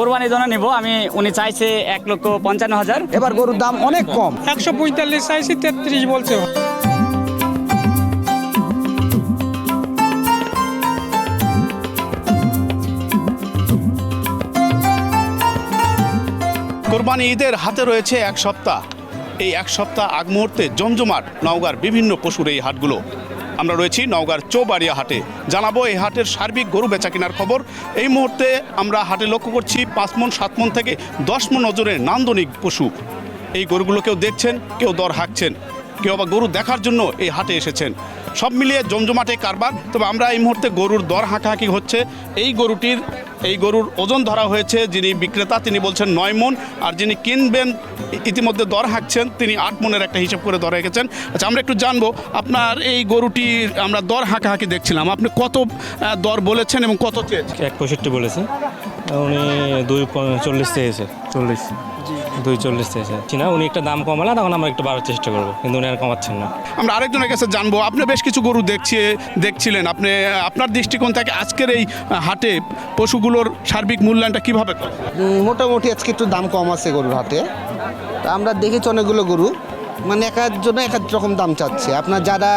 কোরবানির জন্য নিব আমি। উনি চাইছে 1,55,000। এবার গরুর দাম অনেক কম। 145 চাইছি, 33 বলছে। কোরবানি ঈদের হাতে রয়েছে এক সপ্তাহ। এই এক সপ্তাহ আগ মুহূর্তে জমজমাট নওগাঁর বিভিন্ন পশুর এই হাটগুলো। আমরা রয়েছি নওগাঁর চৌবাড়িয়া হাটে। জানাবো এই হাটের সার্বিক গরু বেচা কেনার খবর। এই মুহূর্তে আমরা হাটে লক্ষ্য করছি 5 মণ 7 মণ থেকে 10 মণ ওজনের নান্দনিক পশু। এই গরুগুলো কেউ দেখছেন, কেউ দর হাঁকছেন, কেউ আবার গরু দেখার জন্য এই হাটে এসেছেন। সব মিলিয়ে জমজমাটে কারবার। তবে আমরা এই মুহূর্তে গরুর দর হাঁকাহাঁকি হচ্ছে। এই গরুর ওজন ধরা হয়েছে, যিনি বিক্রেতা তিনি বলছেন 9 মণ, আর যিনি কিনবেন ইতিমধ্যে দর হাঁকছেন তিনি 8 মণের একটা হিসাব করে দর রেখেছেন। আচ্ছা, আমরা একটু জানবো আপনার এই গরুটির আমরা দর হাঁকাহাঁকি দেখছিলাম, আপনি কত দর বলেছেন এবং কত চেয়েছেন? 165 বলেছে, উনি 240 চেয়েছে। 240 চেয়েছে না, উনি একটা দাম কমালা, তখন আমরা একটু বাড়ার চেষ্টা করবো, কিন্তু উনি আর কমাচ্ছেন না। আমরা আরেকজনের কাছে জানবো, আপনি বেশ কিছু গরু দেখছিলেন, আপনার দৃষ্টিকোণ থেকে আজকের এই হাটে পশুগুলোর সার্বিক মূল্যায়নটা কীভাবে করেন? মোটামুটি আজকে একটু দাম কম আছে গরুর হাটে। তা আমরা দেখেছি অনেকগুলো গরু, মানে এক একজনে এক এক রকম দাম চাচ্ছে। আপনার যারা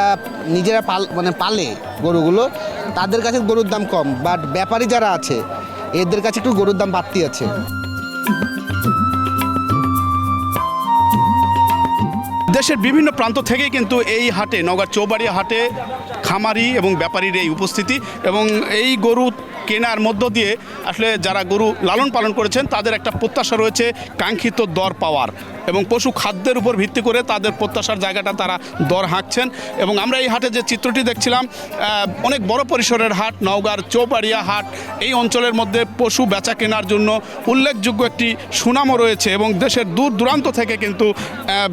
নিজেরা পালে গরুগুলো, তাদের কাছে গরুর দাম কম, বাট ব্যাপারী যারা আছে এদের কাছে একটু গরুর দাম বাড়তি আছে। দেশের বিভিন্ন প্রান্ত থেকেই কিন্তু এই হাটে, নওগাঁর চৌবাড়িয়া হাটে খামারি এবং ব্যাপারীর এই উপস্থিতি, এবং এই গরু কেনার মধ্য দিয়ে আসলে যারা গরু লালন পালন করেছেন তাদের একটা প্রত্যাশা রয়েছে কাঙ্ক্ষিত দর পাওয়ার, এবং পশু খাদ্যের উপর ভিত্তি করে তাদের প্রত্যাশার জায়গাটা তারা দর হাঁকছেন। এবং আমরা এই হাটে যে চিত্রটি দেখছিলাম, অনেক বড় পরিসরের হাট, নওগাঁর চৌবাড়িয়া হাট। এই অঞ্চলের মধ্যে পশু বেচা কেনার জন্য উল্লেখযোগ্য একটি সুনামও রয়েছে, এবং দেশের দূর দূরান্ত থেকে কিন্তু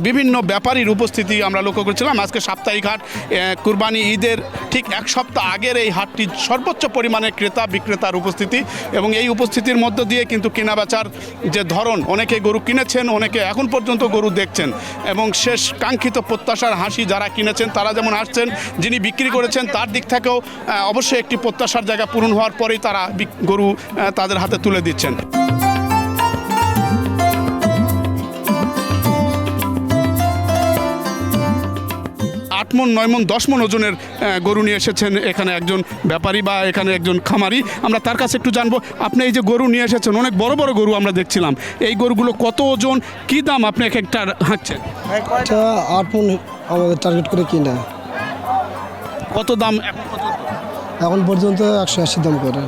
বিভিন্ন ব্যাপারীর উপস্থিতি আমরা লক্ষ্য করেছিলাম। আজকে সাপ্তাহিক হাট, কুরবানি ঈদের ঠিক এক সপ্তাহ আগের এই হাটটি সর্বোচ্চ পরিমাণে ক্রেতা বিক্রেতার উপস্থিতি, এবং এই উপস্থিতির মধ্য দিয়ে কিন্তু কেনাবেচার যে ধরন, অনেকে গরু কিনেছেন, অনেকে এখন পর্যন্ত গরু দেখছেন, এবং শেষ কাঙ্ক্ষিত প্রত্যাশার হাসি যারা কিনেছেন তারা যেমন আসছেন, যিনি বিক্রি করেছেন তার দিক থেকেও অবশ্যই একটি প্রত্যাশার জায়গা পূরণ হওয়ার পরেই তারা গরু তাদের হাতে তুলে দিচ্ছেন। 8 মণ 9 মণ 10 মণ ওজনের গরু নিয়ে এসেছেন এখানে একজন ব্যাপারী বা এখানে একজন খামারি। আমরা তার কাছে একটু জানবো, আপনি এই যে গরু নিয়ে এসেছেন, অনেক বড় বড় গরু আমরা দেখছিলাম, এই গরুগুলো কত ওজন, কি দাম আপনি এক একটা হাঁকছেন? 8 মণ আমাদের টার্গেট করে কিনা। কত দাম এখন পর্যন্ত 180 দাম করে।